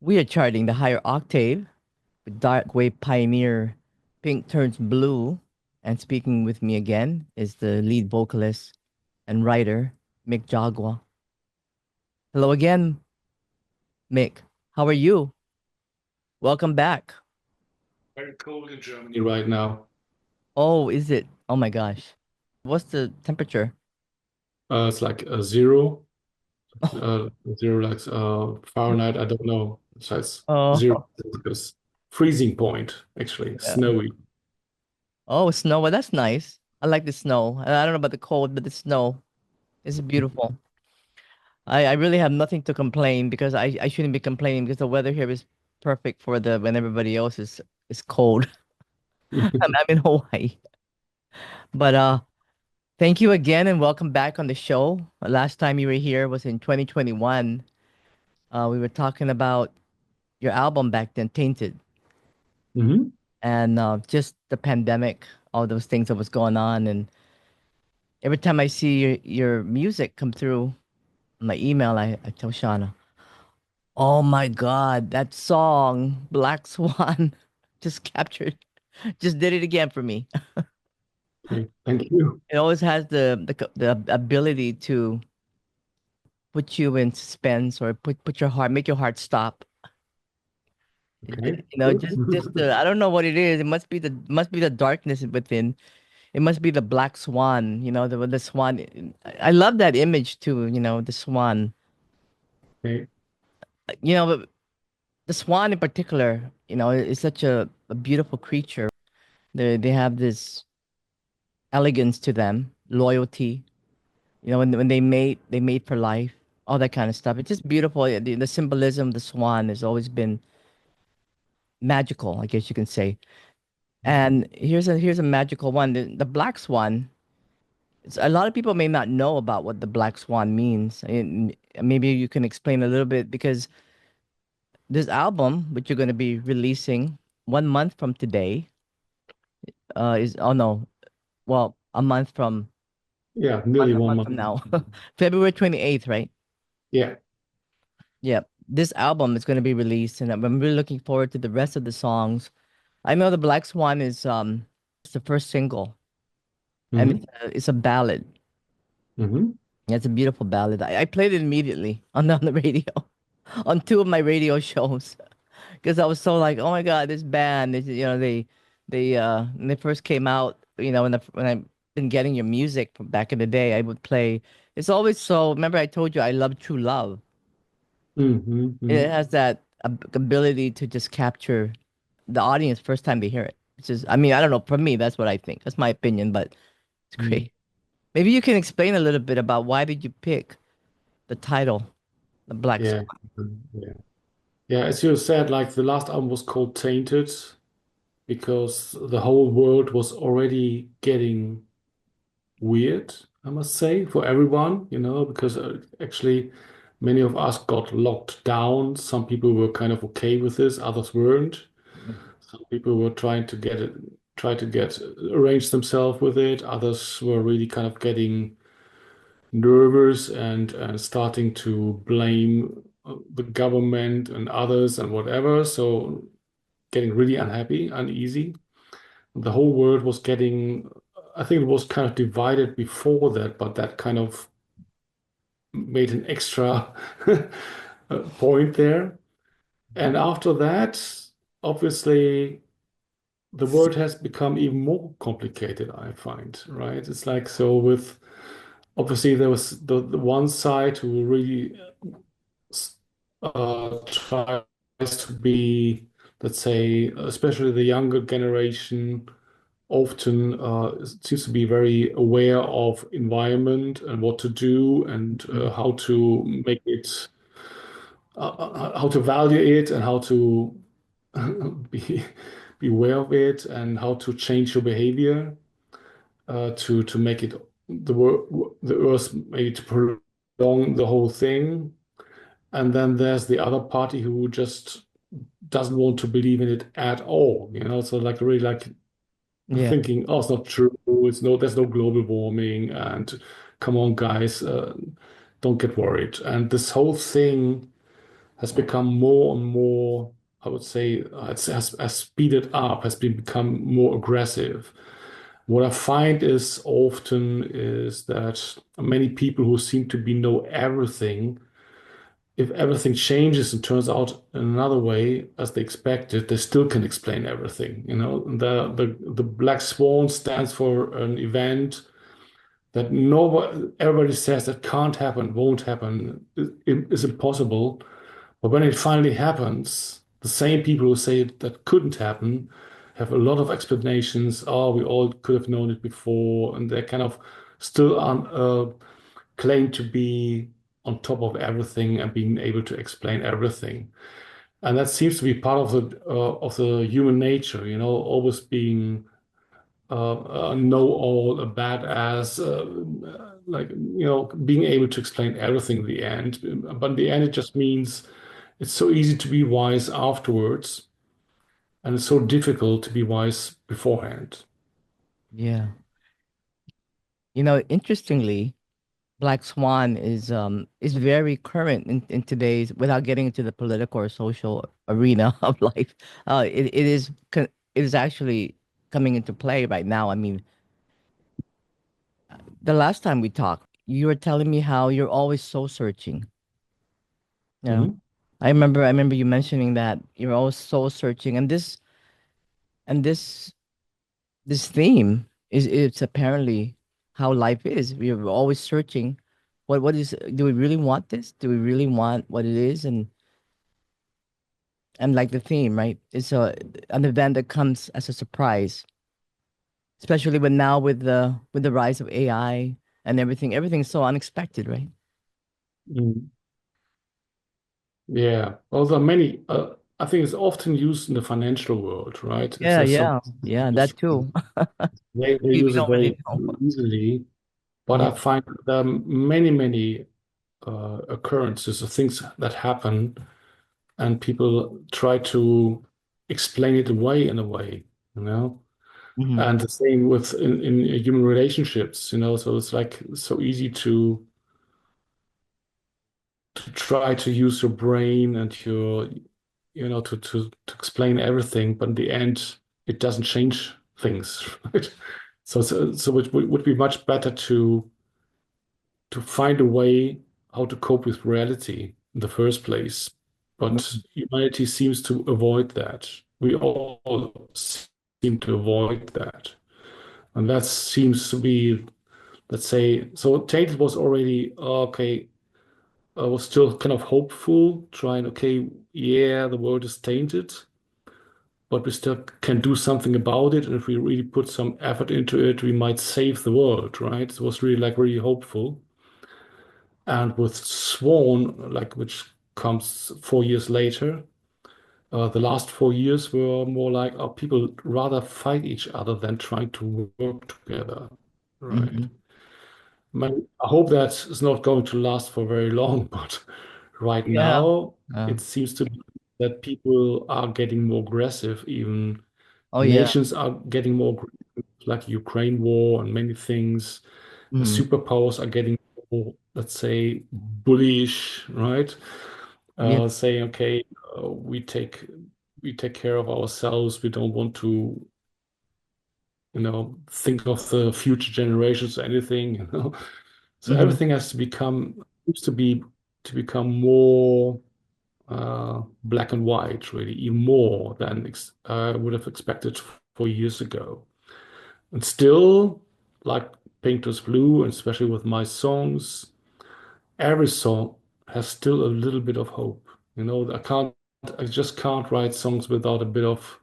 We are charting the higher octave with dark wave pioneer Pink Turns Blue. And speaking with me again is the lead vocalist and writer, Mick Jogwa. Hello again, Mick. How are you? Welcome back. Very cold in Germany right now. Oh, is it? Oh my gosh. What's the temperature? It's like zero, zero like Fahrenheit. I don't know. So it's zero Oh, Celsius. Freezing point, actually. yeah. Snowy. Oh, snow. Well, that's nice. I like the snow. I don't know about the cold, but the snow is beautiful. I really have nothing to complain because I shouldn't be complaining because the weather here is perfect for the when everybody else is cold. I'm in Hawaii. But thank you again and welcome back on the show. Last time you were here was in 2021. We were talking about your album back then, Tainted, Hmm. and just the pandemic, all those things that was going on. And every time I see your music come through my email, I tell Shauna, oh my God, that song, Black Swan, just captured, just did it again for me. Okay, thank you. It always has the ability to put you in suspense or put your heart, make your heart stop. Okay, Just good. I don't know what it is. It must be the darkness within. It must be the black swan. The swan. I love that image too. The swan. Okay, But the swan in particular. Is such a beautiful creature. They have this elegance to them, loyalty. When they mate for life, all that kind of stuff. It's just beautiful. Yeah, the symbolism of the swan has always been magical, I guess you can say. And here's a magical one. The black swan. A lot of people may not know about what the black swan means. And maybe you can explain a little bit because this album, which you're going to be releasing 1 month from today, is oh no, well, a month from yeah, nearly a one month month. from now, February 28th, right? Yeah. Yeah, this album is going to be released, and I'm really looking forward to the rest of the songs. I know the Black Swan is it's the first single, and Hmm. it's a ballad. Hmm. Yeah, it's a beautiful ballad. I played it immediately on the radio, on two of my radio shows, because I was so like, oh my God, this band, when they first came out, when I've been getting your music from back in the day, I would play. It's always so. Remember, I told you I love True Love. Hmm. It Hmm. has that ability to just capture the audience first time they hear it. It's just, I mean, I don't know. For me, that's what I think. That's my opinion, but it's great. Maybe you can explain a little bit about why did you pick the title, The Black Yeah. Swan? Yeah. Yeah, as you said, like the last album was called Tainted because the whole world was already getting weird, I must say, for everyone, because actually many of us got locked down. Some people were kind of okay with this, others weren't. Some people were try to get arrange themselves with it. Others were really kind of getting nervous and starting to blame the government and others and whatever. So getting really unhappy, uneasy. The whole world was getting, I think it was kind of divided before that, but that kind of made an extra point there. And after that, obviously, the world has become even more complicated, I find, right? It's like, so with, obviously, there was the one side who really tries to be, let's say, especially the younger generation, often seems to be very aware of environment and what to do and Mm. how to make it, how to value it and how to be be aware of it and how to change your behavior to make it the earth maybe to prolong the whole thing. And then there's the other party who just doesn't want to believe in it at all, so like really like Yeah. thinking, oh, it's not true. There's no global warming, and come on, guys, don't get worried. And this whole thing has become more and more, I would say, has speeded up, has become more aggressive. What I find is often is that many people who seem to be know everything, if everything changes and turns out in another way as they expected, they still can explain everything. You know, the Black Swan stands for an event that nobody, everybody says that can't happen, won't happen, is impossible. But when it finally happens, the same people who say that couldn't happen have a lot of explanations. Oh, we all could have known it before, and they kind of still claim to be on top of everything and being able to explain everything. And that seems to be part of the human nature, you know, always being a know-all, a badass, like you know, being able to explain everything in the end. But in the end, it just means it's so easy to be wise afterwards, and it's so difficult to be wise beforehand. Yeah. You know, interestingly, Black Swan is very current in today's, without getting into the political or social arena of life. It is actually coming into play right now. I mean, the last time we talked, you were telling me how you're always soul searching. You know, Mhm. I remember you mentioning that you're always soul searching, and this this theme is it's apparently how life is. We're always searching. What is? Do we really want this? Do we really want what it is? And like the theme, right? It's an event that comes as a surprise, especially when now with the rise of AI and everything. Everything's so unexpected, right? Mm. Yeah. Although many, I think it's often used in the financial world, right? If Yeah, there's some, yeah, yeah. That too. they We use it don't really very know. easily. But Yeah. I find there are many, many occurrences of things that happen, and people try to explain it away in a way, you know. Hmm. And the same with in human relationships, you know. So it's like so easy to try to use your brain and your, you know, to explain everything, but in the end, it doesn't change things, right? So it would be much better to find a way how to cope with reality in the first place. But humanity seems to avoid that. We all seem to avoid that. And that seems to be, let's say, so Tainted was already, okay, I was still kind of hopeful, trying, okay, yeah, the world is tainted, but we still can do something about it. And if we really put some effort into it, we might save the world, right? It was really like really hopeful. And with Swan, like which comes 4 years later, the last 4 years were more like people rather fight each other than trying to work together, right? Hmm. I hope that is not going to last for very long, but right Yeah. now Uh, it seems to be that people are getting more aggressive. Even oh yeah. nations are getting more aggressive, like Ukraine war and many things. The Hmm. superpowers are getting more, let's say, bullish, right? Yeah. Saying, okay, we take care of ourselves. We don't want to, you know, think of the future generations or anything, you know. So Hmm. everything has to become seems to become more black and white, really, even more than I would have expected 4 years ago. And still, like Painter's Blue, and especially with my songs, every song has still a little bit of hope. You know, I just can't write songs without a bit of,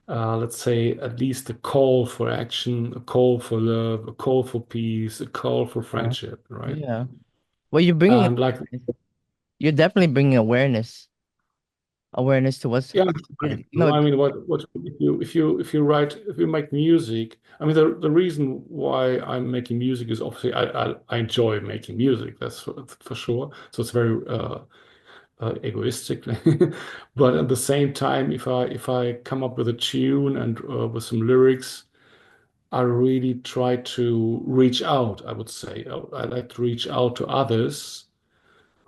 let's say, at least a call for action, a call for love, a call for peace, a call for Yeah. friendship, right? Yeah. Well, you're bringing And like, you're definitely bringing awareness to what's yeah, happening. You know, I mean, what if you make music, I mean, the reason why I'm making music is obviously I enjoy making music. That's for sure. So it's very egoistic. But at the same time, if I come up with a tune and with some lyrics, I really try to reach out. I would say I like to reach out to others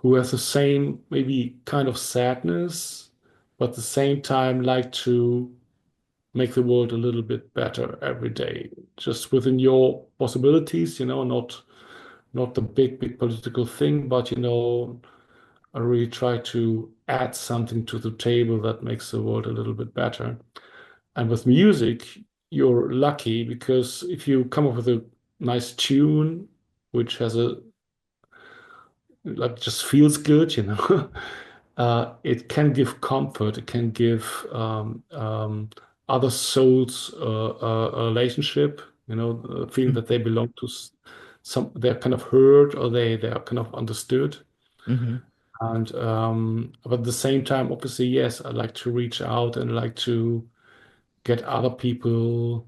who has the same maybe kind of sadness, but at the same time like to make the world a little bit better every day, just within your possibilities, not the big political thing, but I really try to add something to the table that makes the world a little bit better. And with music, you're lucky because if you come up with a nice tune, which has a like just feels good, it can give comfort. It can give other souls a relationship, the feeling that they belong to some, they're kind of heard or they are kind of understood. Mm-hmm. And but at the same time, obviously, yes, I like to reach out and like to get other people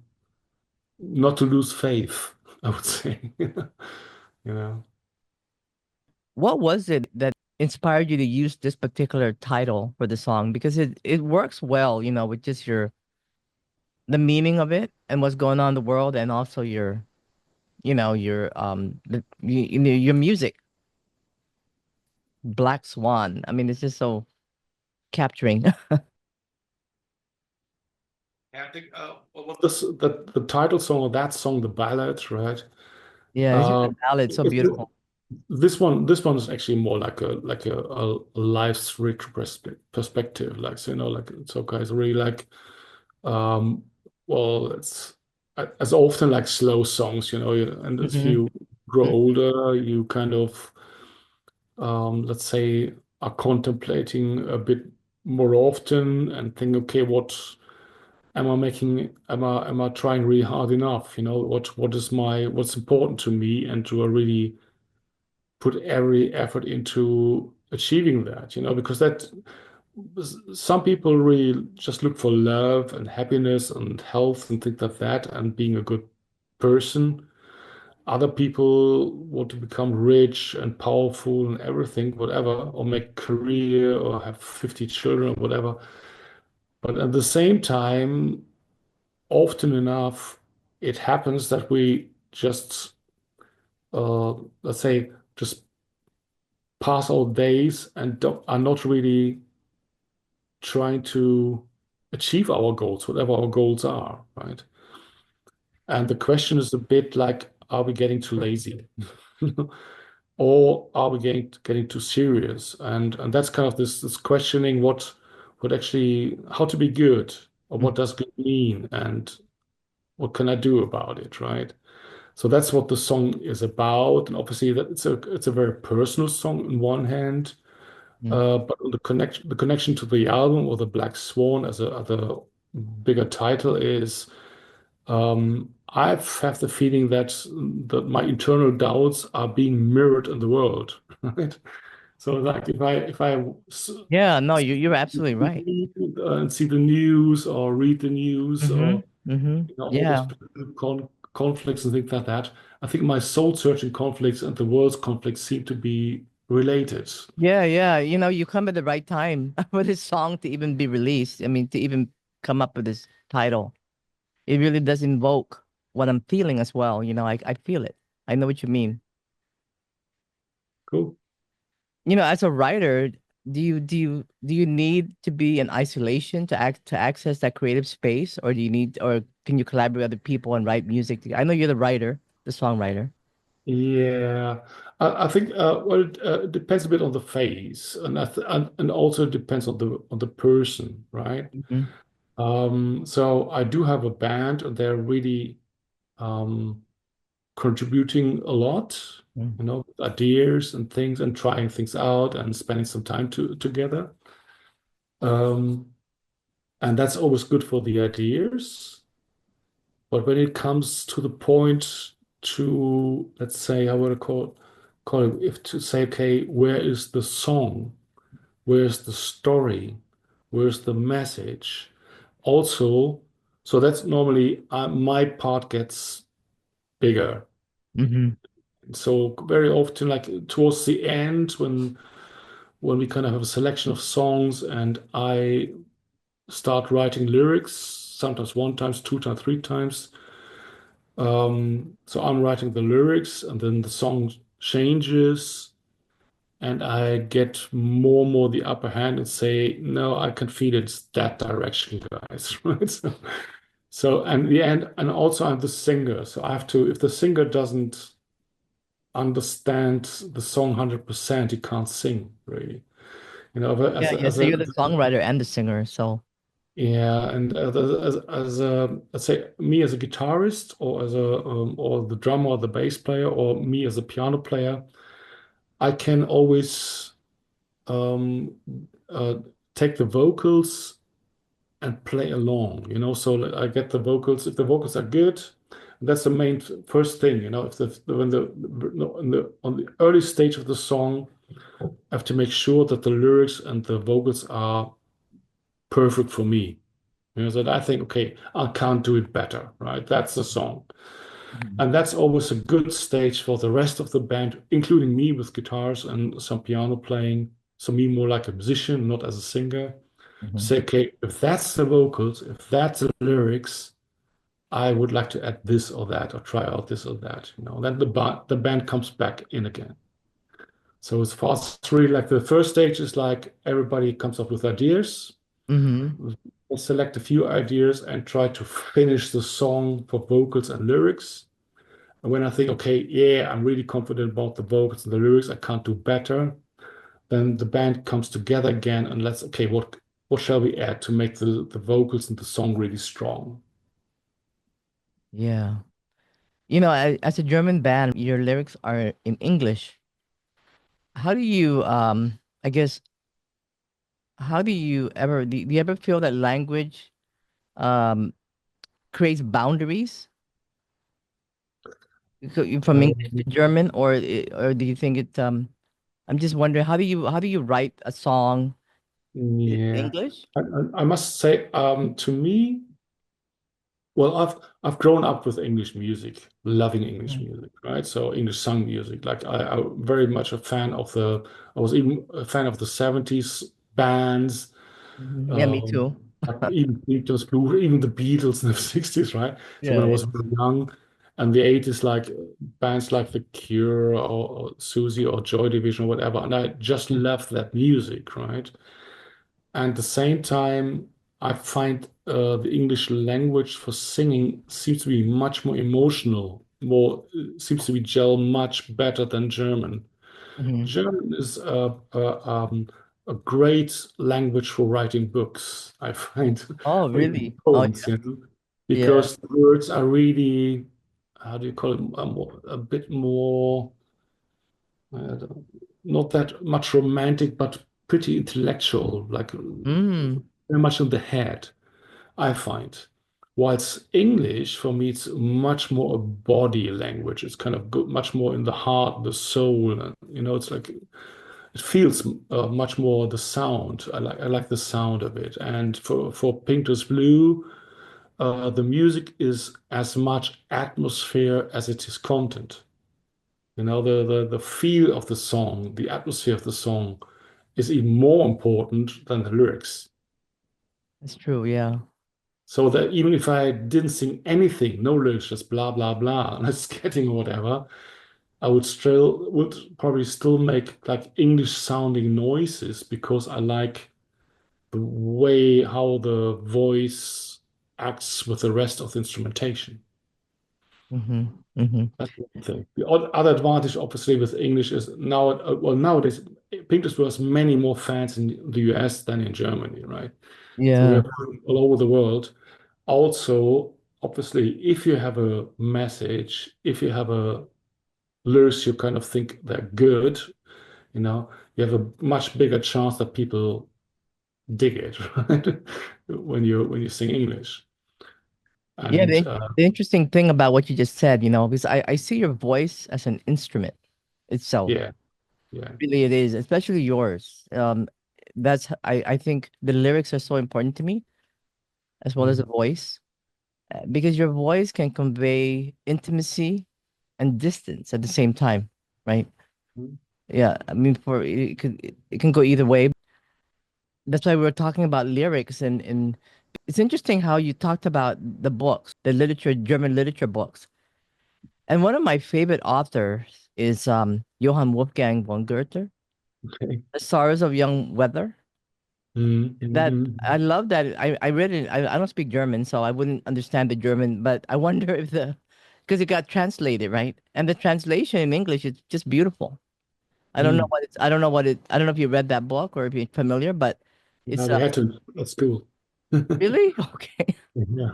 not to lose faith, I would say. You know. What was it that inspired you to use this particular title for the song? Because it works well, with just the meaning of it and what's going on in the world, and also your music, Black Swan. I mean, it's just so capturing. Yeah, I think what this that the title song of that song, the ballad, right? Yeah, it's just a Uh, ballad, so it, beautiful. this one is actually more like a life's perspective, like so, like it's okay. It's really like um, well, it's as often like slow songs, and as Hmm. you grow older, you kind of let's say are contemplating a bit more often and think, okay, what am I trying really hard enough? What's important to me, and do I really put every effort into achieving that? Because that some people really just look for love and happiness and health and things like that and being a good person. Other people want to become rich and powerful and everything, whatever, or make career or have 50 children or whatever. But at the same time, often enough, it happens that we just, uh, let's say, just pass our days and are not really trying to achieve our goals, whatever our goals are, right? And the question is a bit like, are we getting too lazy? Or are we getting too serious? And that's kind of this questioning what actually how to be good, or what does good mean, and what can I do about it, right? So that's what the song is about. And obviously that it's a very personal song on one hand, but on the connection to the album, or the Black Swan as a other bigger title is, I have the feeling that my internal doubts are being mirrored in the world, right? So like if I Yeah, no, you're absolutely right. and see the news or read the news, Mm-hmm. or Mm-hmm. all those Yeah. political conflicts and things like that. I think my soul-searching conflicts and the world's conflicts seem to be related. Yeah, yeah. You come at the right time for this song to even be released. I mean, to even come up with this title. It really does invoke what I'm feeling as well. I feel it. I know what you mean. Cool. As a writer, do you need to be in isolation to access that creative space, or can you collaborate with other people and write music I know you're the writer, the songwriter. Yeah, I think well, it depends a bit on the phase, and also depends on the person, right? Mm-hmm. So I do have a band, and they're really um, contributing a lot, with ideas and things, and trying things out, and spending some time together. Um, and that's always good for the ideas. But when it comes to the point to, let's say, I would call it, if to say, okay, where is the song? Where's the story? Where's the message? Also, so that's normally my part gets bigger. Mm-hmm. So very often, like towards the end, when we kind of have a selection of songs, and I start writing lyrics, sometimes one times, two times, three times. So I'm writing the lyrics, and then the song changes, and I get more and more the upper hand and say, no, I can feel it's that direction, guys. Right? So, and the end, and also I'm the singer, so I have to, if the singer doesn't understand the song 100%, he can't sing really. But Yeah, yeah. So you're the songwriter and the singer. So yeah, and as a, let's say me as a guitarist or as a or the drummer or the bass player or me as a piano player, I can always um, uh, take the vocals and play along, So like, I get the vocals. If the vocals are good, that's the main first thing, If when on the early stage of the song, I have to make sure that the lyrics and the vocals are perfect for me. That I think, okay, I can't do it better, right? That's the song. Mhm. And that's always a good stage for the rest of the band, including me with guitars and some piano playing. So me more like a musician, not as a singer. Mhm. Say, okay, if that's the vocals, if that's the lyrics, I would like to add this or that or try out this or that. Then the band comes back in again. So it's for us really like the first stage is like everybody comes up with ideas. Mhm. We'll select a few ideas and try to finish the song for vocals and lyrics. And when I think, okay, yeah, I'm really confident about the vocals and the lyrics, I can't do better, then the band comes together again and let's, okay, what shall we add to make the vocals and the song really strong? Yeah. As a German band, your lyrics are in English. How do you, I guess, how do you ever feel that language um creates boundaries from English to Um, German, or do you think I'm just wondering how do you write a song in yeah, English? I must say, to me, well, I've grown up with English music, loving English Mhm. music, right? So English sung music. Like I'm very much a fan of I was even a fan of the 70s bands, Mhm. Yeah, me um, too. like even Beatles, Blue, even the Beatles in the 60s, right? So when Yeah, I yeah. was very young, and the 80s, like bands like The Cure or Susie or Joy Division or whatever, and I just loved that music, right? And at the same time, I find the English language for singing seems to be much more emotional, more seems to be gel much better than German. Mhm. German is a great language for writing books, I find, Oh, or even really? Oh, poems, yeah. because the words are really, how do you call it, a bit more, not that much romantic, but pretty intellectual, like Mm. very much in the head, I find. Whilst English, for me, it's much more a body language. It's kind of much more in the heart, the soul. And, it's like it feels much more the sound. I like the sound of it. And for Painter's Blue, the music is as much atmosphere as it is content. The feel of the song, the atmosphere of the song is even more important than the lyrics. That's true. Yeah. So that even if I didn't sing anything, no lyrics, just blah blah blah, and it's getting or whatever, I would probably still make like English sounding noises because I like the way how the voice acts with the rest of the instrumentation. Mhm. Mhm. That's one thing. The other advantage, obviously, with English is nowadays, Pink has many more fans in the US than in Germany, right? So we Yeah. have all over the world. Also, obviously, if you have a message, if you have a lyrics you kind of think they're good, you have a much bigger chance that people dig it, right? When you sing English. Yeah, And the interesting thing about what you just said, because I see your voice as an instrument itself. yeah, yeah. Really, it is, especially yours. I think the lyrics are so important to me as well as the Mhm. voice, because your voice can convey intimacy and distance at the same time, right? Yeah, I mean, it can go either way. That's why we were talking about lyrics, and it's interesting how you talked about the books, the literature, German literature books. And one of my favorite authors is Johann Wolfgang von Goethe. Okay. The Sorrows of Young Weather. That I Mm-hmm. love that. I read it. I don't speak German, so I wouldn't understand the German, but I wonder if the because it got translated, right? And the translation in English is just beautiful. I don't know what it I don't know if you read that book or if you're familiar, but Yeah, it's we had to at school. really okay. Yeah.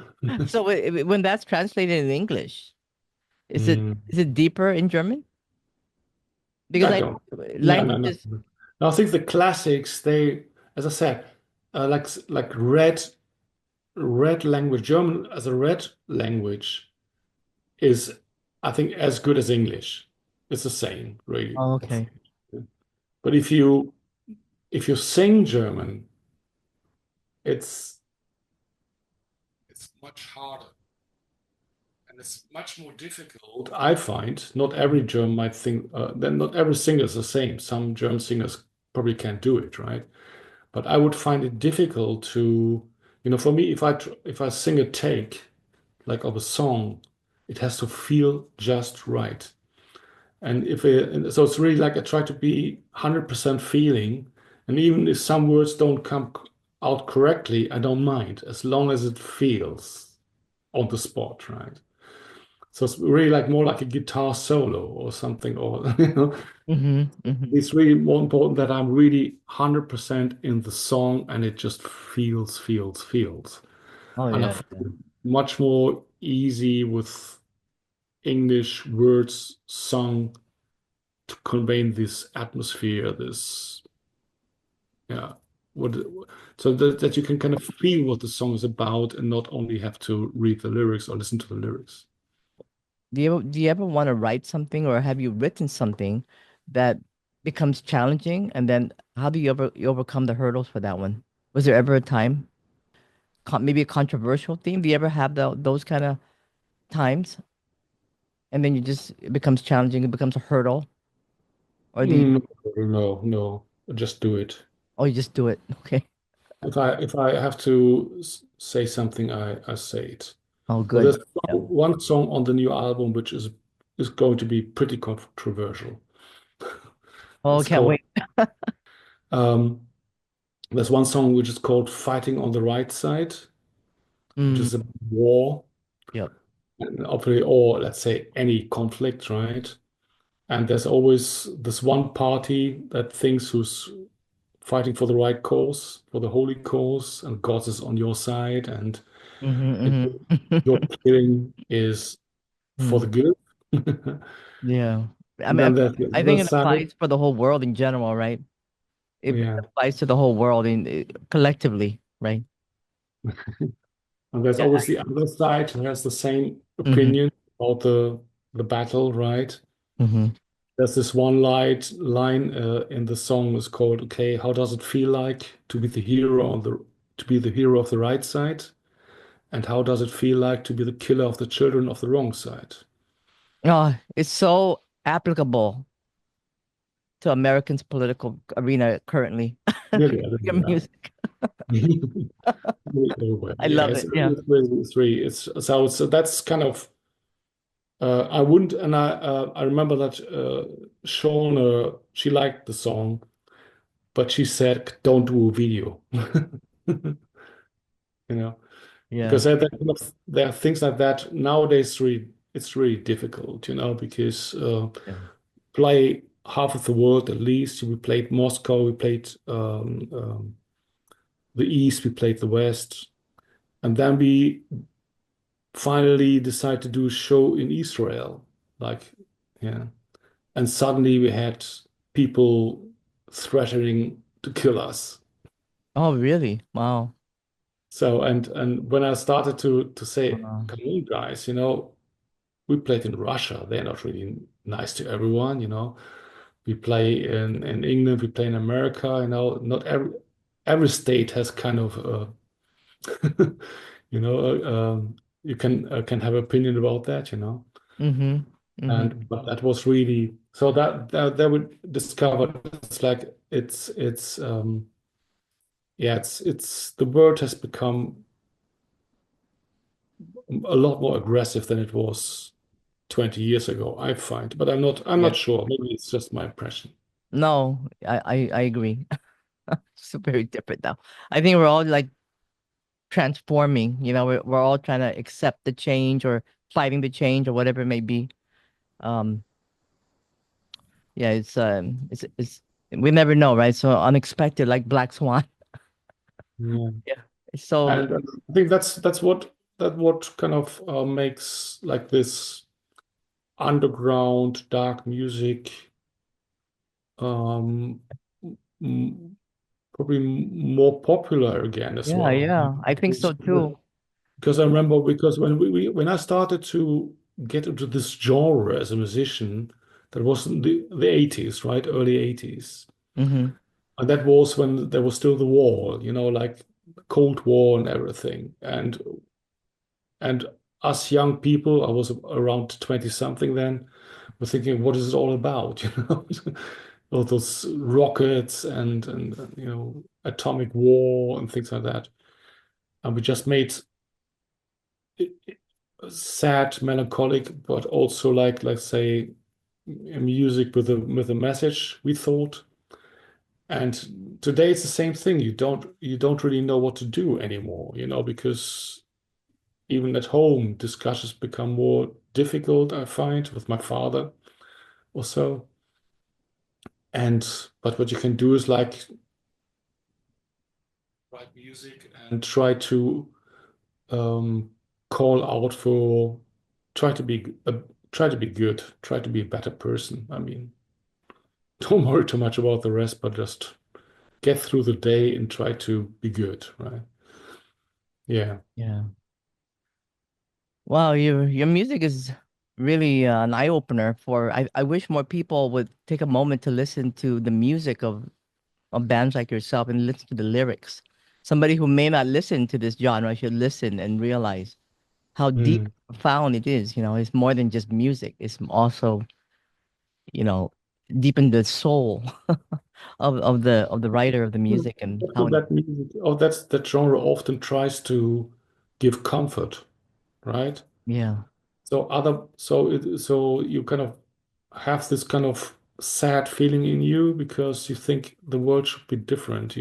So when that's translated in English, Mm. is it deeper in German? Because I I don't. No, no, no. languages. No, I think the classics, they, as I said, like red language, German as a red language is, I think, as good as English. It's the same, really. Oh, I think. okay. But if you sing German, it's it's much harder and it's much more difficult. I find not every German might think that not every singer is the same. Some German singers probably can't do it, right? But I would find it difficult to, for me, if I sing a take like of a song, it has to feel just right. And so it's really like I try to be 100% feeling, and even if some words don't come out correctly, I don't mind as long as it feels on the spot, right? So it's really like more like a guitar solo or something, or Mm-hmm. it's really more important that I'm really 100% in the song and it just feels. Oh And I yeah, yeah. find it much more easy with English words sung to convey this atmosphere, this, yeah, what, so that you can kind of feel what the song is about and not only have to read the lyrics or listen to the lyrics. Do you ever want to write something or have you written something that becomes challenging and then how do you overcome the hurdles for that one? Was there ever a time, maybe a controversial theme? Do you ever have those kind of times and then it becomes challenging, it becomes a hurdle, or do you No, no, just do it. or you just do it? Okay. If I have to say something, I say it. Oh, So good. there's Yeah. one song on the new album which is going to be pretty controversial. Oh, It's can't called wait. um, there's one song which is called "Fighting on the Right Side," which Mm, is a war, yep. and obviously, or let's say any conflict, right? And there's always this one party that thinks who's fighting for the right cause, for the holy cause, and God is on your side, and Mm-hmm, your mm-hmm. killing is for the good. Yeah. I And mean, then there's the I other think it side. applies for the whole world in general, right? It Yeah. applies to the whole world collectively, right? And there's Yeah. always the other side who has the same Mm-hmm. opinion about the battle, right? Mm-hmm. There's this one line in the song is called, okay, how does it feel like to be the hero to be the hero of the right side? And how does it feel like to be the killer of the children of the wrong side? Oh, it's so applicable to Americans' political arena currently. Really, Your yeah. music. Really everywhere. I Yeah, love it. Yeah. so that's kind of I wouldn't, and I remember that Sean, she liked the song, but she said, "Don't do a video," you know, Yeah. because there are things like that nowadays. It's really difficult, because Yeah. play half of the world at least. We played Moscow, we played the East, we played the West, and then we finally decide to do a show in Israel. Like, yeah. And suddenly we had people threatening to kill us. Oh, really? Wow. So and when I started to say, Wow. come on, guys, we played in Russia. They're not really nice to everyone. We play in England, we play in America, not every state has kind of you know, you can have opinion about that. Mm-hmm. Mm-hmm. And but that was really so that we discovered it's like it's yeah it's the world has become a lot more aggressive than it was 20 years ago, I find, but I'm not Yeah. sure. Maybe it's just my impression. No, I agree. It's very different now. I think we're all like transforming, we're all trying to accept the change or fighting the change or whatever it may be. Um, yeah, it's we never know, right? So unexpected, like Black Swan. Yeah. Yeah. So And I think that's what kind of makes like this underground dark music um, m- probably more popular again as yeah, well. yeah, I think so too. Because I remember because when I started to get into this genre as a musician, that was in the 80s, right? Early 80s. Hmm. And that was when there was still the war, like Cold War and everything. And us young people, I was around 20 something then, were thinking, what is it all about? All those rockets and atomic war and things like that. And we just made sad, melancholic, but also like let's say music with a message, we thought. And today it's the same thing. You don't really know what to do anymore, because even at home discussions become more difficult, I find, with my father or so. And but what you can do is like write music and um, call out for try to be try to be good, try to be a better person. I mean, don't worry too much about the rest, but just get through the day and try to be good, right? Yeah. Yeah. Wow, your music is really an eye opener for. I wish more people would take a moment to listen to the music of bands like yourself and listen to the lyrics. Somebody who may not listen to this genre should listen and realize how deep Mm. and profound it is. It's more than just music. It's also, you know, deep in the soul of the writer of the music and Also how it. that music, that genre often tries to give comfort, right? Yeah. So you kind of have this kind of sad feeling in you because you think the world should be different.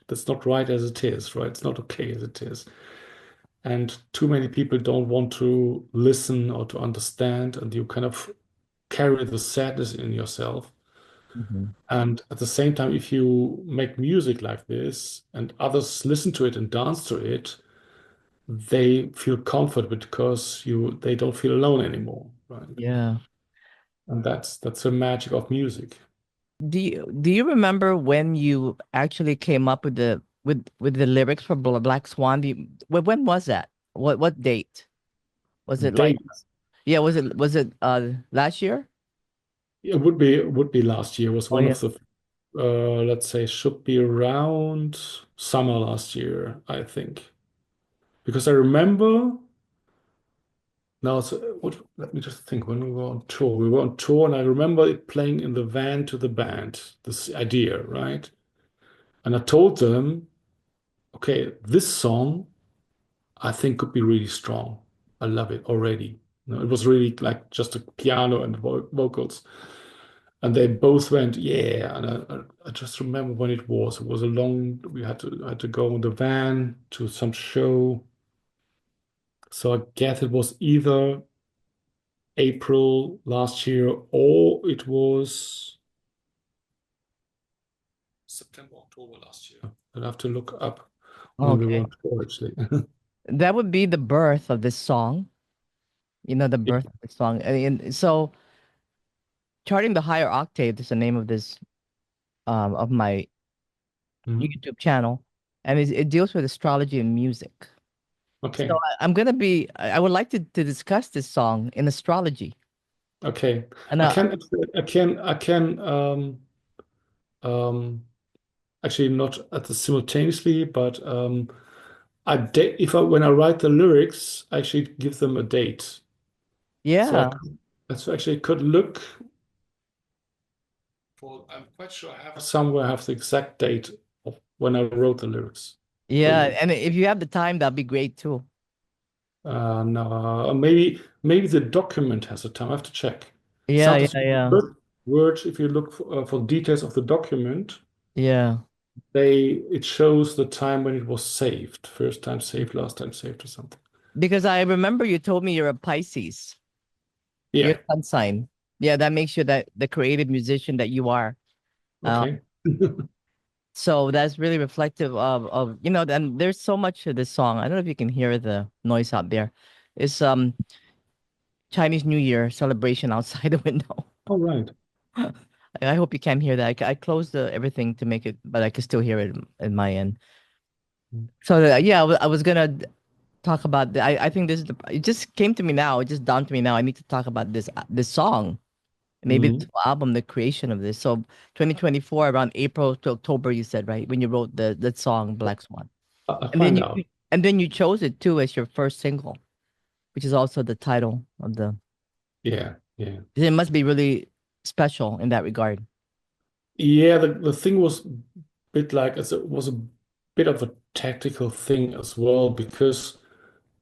That's not right as it is, right? It's not okay as it is. And too many people don't want to listen or to understand, and you kind of carry the sadness in yourself. Mhm. And at the same time, if you make music like this and others listen to it and dance to it, they feel comfort because they don't feel alone anymore, right? Yeah. And that's the magic of music. Do you remember when you actually came up with the lyrics for Black Swan? When was that? What date? Was it like, Dates. yeah, was it last year? It would be last year was Oh one yeah. of the let's say should be around summer last year, I think. Because I remember now let me just think when we were on tour. We were on tour and I remember it playing in the van to the band, this idea, right? And I told them, okay, this song I think could be really strong. I love it already. It was really like just a piano and vocals. And they both went, yeah. And I just remember when it was. It was a long, we had to go in the van to some show. So I guess it was either April last year or it was September, October last year. I'll have to look up when we were Okay. on tour, actually. That would be the birth of this song. The birth of the song. And so charting the higher octave is the name of this of my Mhm. YouTube channel, and it deals with astrology and music. So Okay. I would like to discuss this song in astrology. Okay. And I can actually not at the simultaneously, but if I when I write the lyrics, I actually give them a date. So yeah, so actually could look for. I'm quite sure I have somewhere I have the exact date of when I wrote the lyrics for yeah, you. and if you have the time, that'd be great too. No, maybe the document has a time. I have to check. Yeah, yeah, Sometimes yeah. first, words, if you look for details of the document, Yeah. it shows the time when it was saved. First time saved, last time saved or something. Because I remember you told me you're a Pisces. Your Yeah. sun sign. Yeah, that makes you that the creative musician that you are. Um, Okay. so that's really reflective of and there's so much of this song. I don't know if you can hear the noise out there. It's Chinese New Year celebration outside the window. All right. I hope you can hear that. I closed everything to make it, but I can still hear it in my end. So yeah, I was gonna talk about I think this is it just came to me now. It just dawned to me now. I need to talk about this song. Maybe Mm-hmm. this album, the creation of this. So 2024, around April to October, you said, right? When you wrote that song Black Swan. I'll And then find you out. and then you chose it too as your first single, which is also the title of the Yeah. Yeah. it must be really special in that regard. Yeah. The thing was a bit like it was a bit of a tactical thing as well because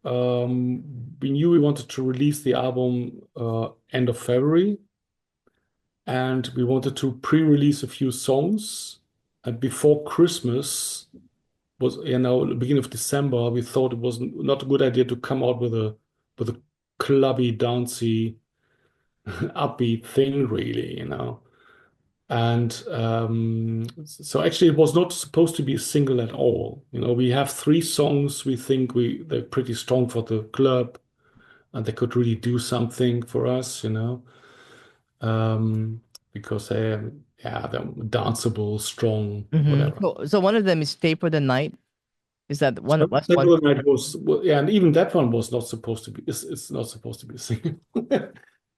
we knew we wanted to release the album end of February, and we wanted to pre-release a few songs. And before Christmas was, the beginning of December, we thought it was not a good idea to come out with a clubby, dancey, upbeat thing, really. And so actually, it was not supposed to be a single at all. We have three songs we think they're pretty strong for the club, and they could really do something for us, um, because they're danceable, strong, whatever. So one of them is Stay for the Night. Is that one? So What's one? Saturday Night was, well, yeah, and even that one was not supposed to be. It's not supposed to be a single.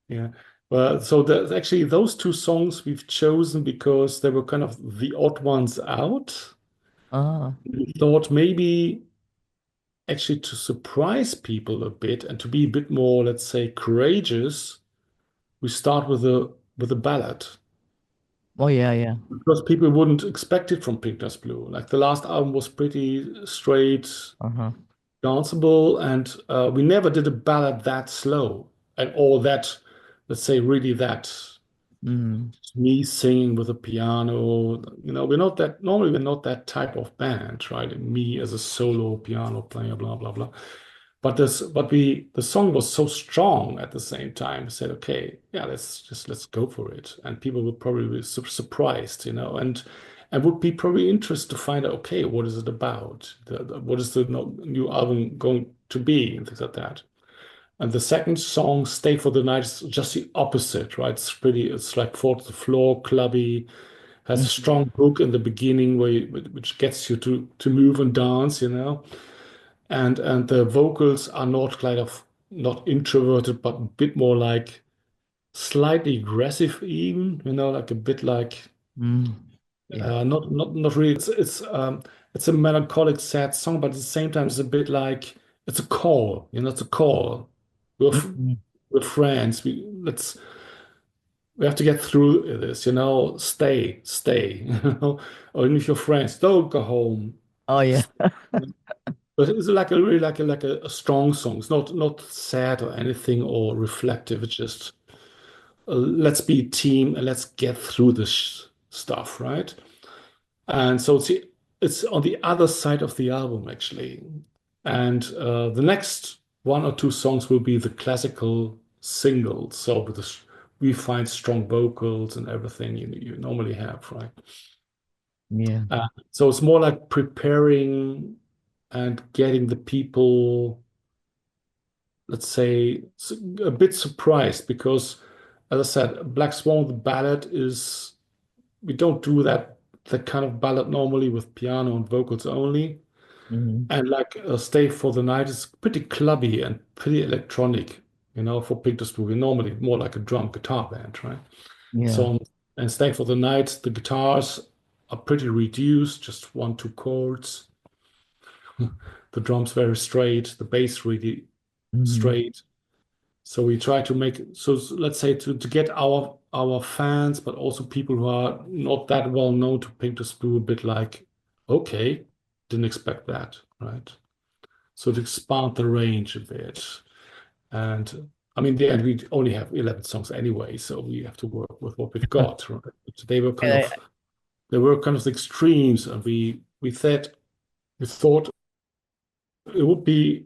Yeah. Well, so actually those two songs we've chosen because they were kind of the odd ones out. Ah, We thought maybe actually to surprise people a bit and to be a bit more, let's say, courageous, we start with a ballad oh yeah, yeah. because people wouldn't expect it from Pink Dust Blue. Like the last album was pretty straight, Uh-huh. danceable, and we never did a ballad that slow and all that, let's say, really that Mm. me singing with a piano. We're not that normally we're not that type of band, right? And me as a solo piano player, blah blah blah. But the song was so strong at the same time. We said, okay, yeah, let's go for it. And people would probably be surprised, and would be probably interested to find out, okay, what is it about? What is the new album going to be, and things like that. And the second song, Stay for the Night, is just the opposite, right? It's like four to the floor, clubby, has a Mhm. strong hook in the beginning which gets you to move and dance. And the vocals are not kind of not introverted, but a bit more like slightly aggressive even, like a bit like Mm. Yeah. not really. It's a melancholic, sad song, but at the same time, it's a bit like it's a call. It's a call. We're f- Mhm. we're friends. We have to get through this. Stay. Or even if you're friends, don't go home. Oh yeah. But it's like a really like a strong song. It's not sad or anything or reflective. It's just let's be a team and let's get through this stuff, right? And so it's on the other side of the album, actually. And the next one or two songs will be the classical singles. So we find strong vocals and everything you normally have, right? Yeah. So it's more like preparing and getting the people, let's say, a bit surprised because, as I said, Black Swan, the ballad is, we don't do that kind of ballad normally with piano and vocals only. Mhm. And like Stay for the Night is pretty clubby and pretty electronic, for Pink Dust Blue. We're normally more like a drum guitar band, right? Yeah. So, and Stay for the Night, the guitars are pretty reduced, just one, two chords. The drums very straight, the bass really Mhm. straight. So we try to make so let's say to get our fans, but also people who are not that well known to Pink Dust Blue, a bit like, okay, didn't expect that, right? So to expand the range a bit. And I mean, in the end, we only have 11 songs anyway, so we have to work with what we've got, right? But Yeah, they were kind of the extremes, and we thought it would be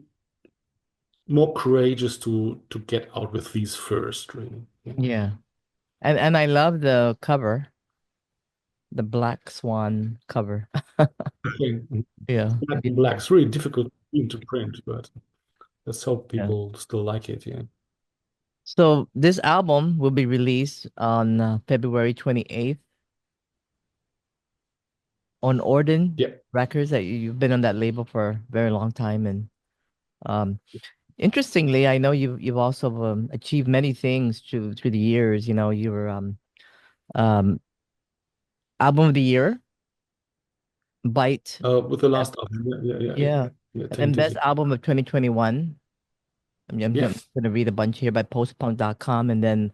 more courageous to get out with these first, really. Yeah. yeah. And I love the cover, the Black Swan cover. Okay. Yeah, Black and black. beautiful. It's really difficult to print, but let's hope Yeah. people still like it. Yeah. So this album will be released on February 28th on Orden Yeah. Records. That you've been on that label for a very long time, and um, interestingly, I know you've also achieved many things through the years. You know, you were um, album of the year, Bite, With the last album. yeah, Yeah. and then Tainted. best album of 2021. Yeah. I'm gonna read a bunch here by postpunk.com, and then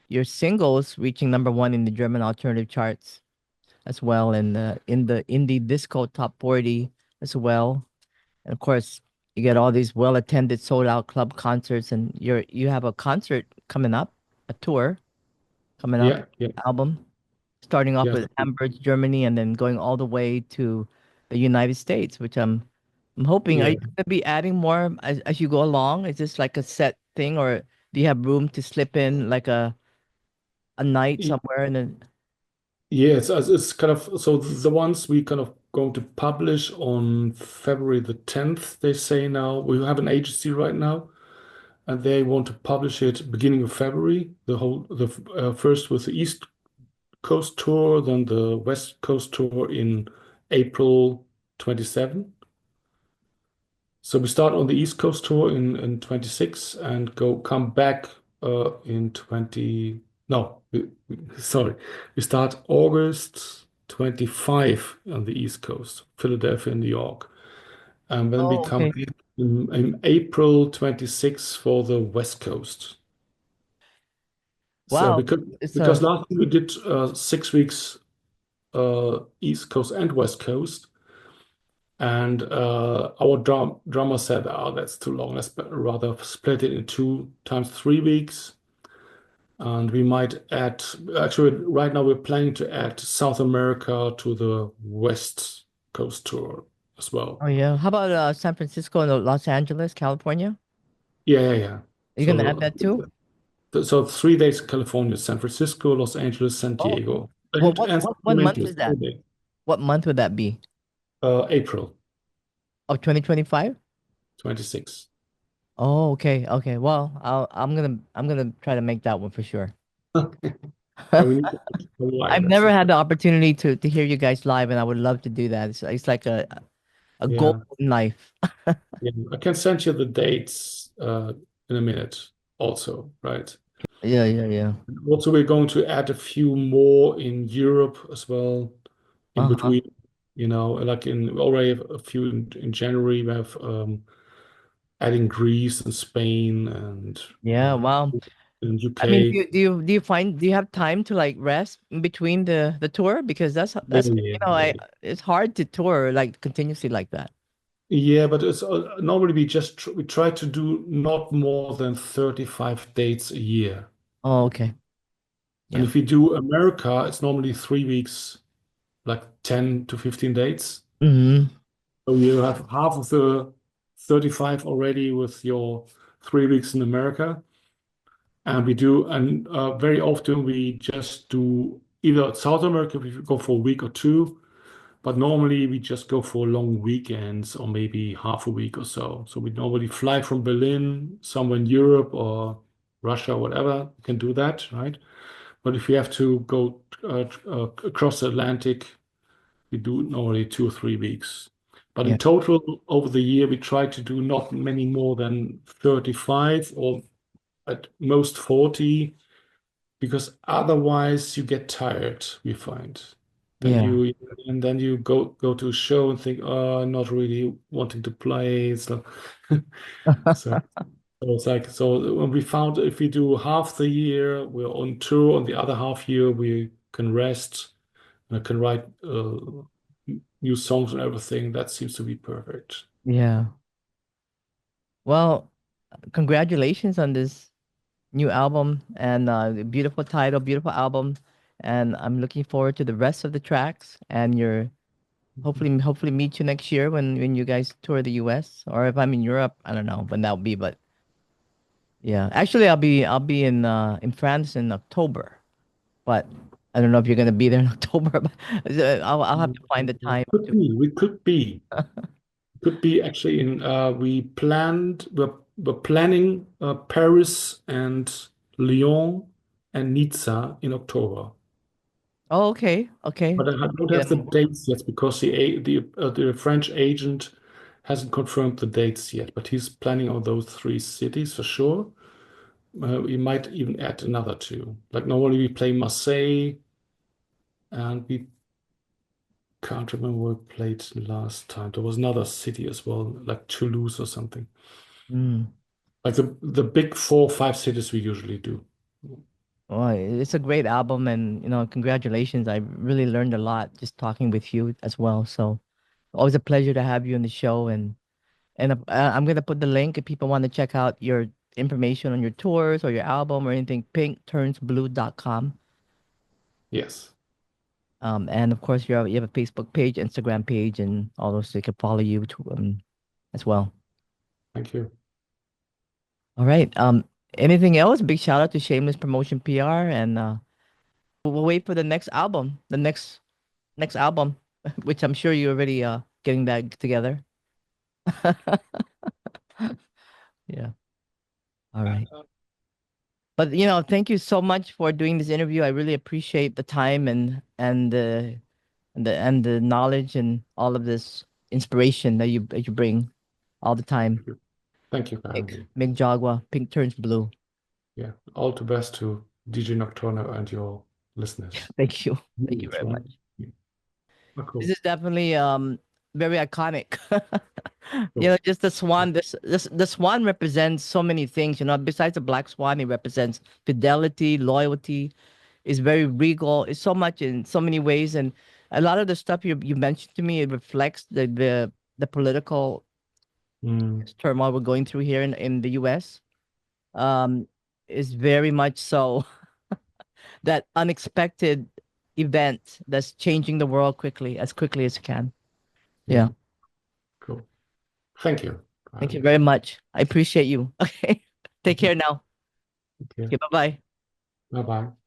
your singles reaching #1 in the German alternative charts as well, and in the indie disco top 40 as well. And of course, you get all these well-attended, sold-out club concerts, and you have a concert coming up, a tour coming up, Yeah. Yeah. album starting off Yeah. with Hamburg, Germany, and then going all the way to the United States, which I'm hoping. Are Yeah. you going to be adding more as you go along? Is this like a set thing, or do you have room to slip in like a night somewhere and then? Yeah, it's kind of so the ones we kind of going to publish on February the 10th, they say now. We have an agency right now, and they want to publish it beginning of February. The first with the East Coast tour, then the West Coast tour in April 27. So we start on the East Coast tour in 26 and come back in 20. No, sorry. We start August 25 on the East Coast, Philadelphia and New York. And then we Oh, come okay. back in April 26 for the West Coast. So Wow. It's because last year we did 6 weeks East Coast and West Coast. And our drummer said, "Oh, that's too long. Let's rather split it in 2 times 3 weeks." And we might add, actually, right now we're planning to add South America to the West Coast tour as well. Oh yeah. How about San Francisco and Los Angeles, California? Yeah. Are you gonna add So, that too? so 3 days California, San Francisco, Los Angeles, San Oh, Diego, and what month Sacramento, is that? 4 days. What month would that be? April Of 2025? 26. Oh, okay, okay. Well, I'm gonna try to make that one for sure. Yeah, we need to align. I've That's never it. had the opportunity to hear you guys live, and I would love to do that. It's like a golden Yeah. knife. Yeah, I can send you the dates in a minute also, right? Yeah. Also, we're going to add a few more in Europe as well in Uh-huh. between, like we already have a few in January. We have adding Greece and Spain and Yeah, wow. in I mean, UK. do you have time to like rest in between the tour? Because Yeah, that's yeah, I yeah. it's hard to tour like continuously like that. Yeah, but it's normally we try to do not more than 35 dates a year. Oh, okay. And Yeah. if we do America, it's normally 3 weeks, like 10 to 15 dates. Hmm. So you have half of the 35 already with your 3 weeks in America. And very often we just do either South America, we go for a week or two, but normally we just go for long weekends or maybe half a week or so. So we normally fly from Berlin, somewhere in Europe or Russia, whatever, we can do that, right? But if we have to go across the Atlantic, we do normally 2 or 3 weeks. But Yeah. in total, over the year, we try to do not many more than 35 or at most 40, because otherwise you get tired, we find. Then Yeah. you and then you go to a show and think, oh, I'm not really wanting to play. So so it's like so when we found if we do half the year, we're on tour. On the other half year, we can rest and I can write new songs and everything. That seems to be perfect. Yeah. Well, congratulations on this. new album and beautiful title, beautiful album, and I'm looking forward to the rest of the tracks and your hopefully meet you next year when you guys tour the US, or if I'm in Europe, I don't know when that'll be, but yeah. Actually, I'll be in France in October, but I don't know if you're gonna be there in October, but I'll have to find the time Could to. be. We could be actually in. We're planning Paris and Lyon and Nizza in October. Oh, okay, okay. But I don't Yeah. have the dates yet because the French agent hasn't confirmed the dates yet. But he's planning on those three cities for sure. We might even add another two. Like normally we play Marseille, and we can't remember where we played last time. There was another city as well, like Toulouse or something. Mm. Like the big four, five cities we usually do. Well, it's a great album, and congratulations. I really learned a lot just talking with you as well. So always a pleasure to have you on the show, and I'm gonna put the link if people want to check out your information on your tours or your album or anything. Pinkturnsblue.com. Yes. And of course you have a Facebook page, Instagram page, and all those, so they can follow you too, as well. Thank you. All right. Anything else? Big shout out to Shameless Promotion PR, and we'll wait for the next album, the next album, which I'm sure you're already getting that together. Yeah. All right. But thank you so much for doing this interview. I really appreciate the time and the knowledge and all of this inspiration that you bring all the time. Thank you. Thank you for having me. MIC Jogwер, Pink Turns Blue. Yeah. All the best to DJ Nocturno and your listeners. Thank you. Thank You you as very well. much. Yeah. Oh, This cool. is definitely very iconic. Cool. Just the swan. This the swan represents so many things. Besides the black swan, it represents fidelity, loyalty. It's very regal. It's so much in so many ways, and a lot of the stuff you mentioned to me, it reflects the political Mm, turmoil we're going through here in the U.S. Um, is very much so that unexpected event that's changing the world quickly as it can. yeah. Yeah. Cool. Thank you for Thank having you me. very much. I appreciate you. Okay. Take care now. Okay. Okay, bye-bye. Bye bye.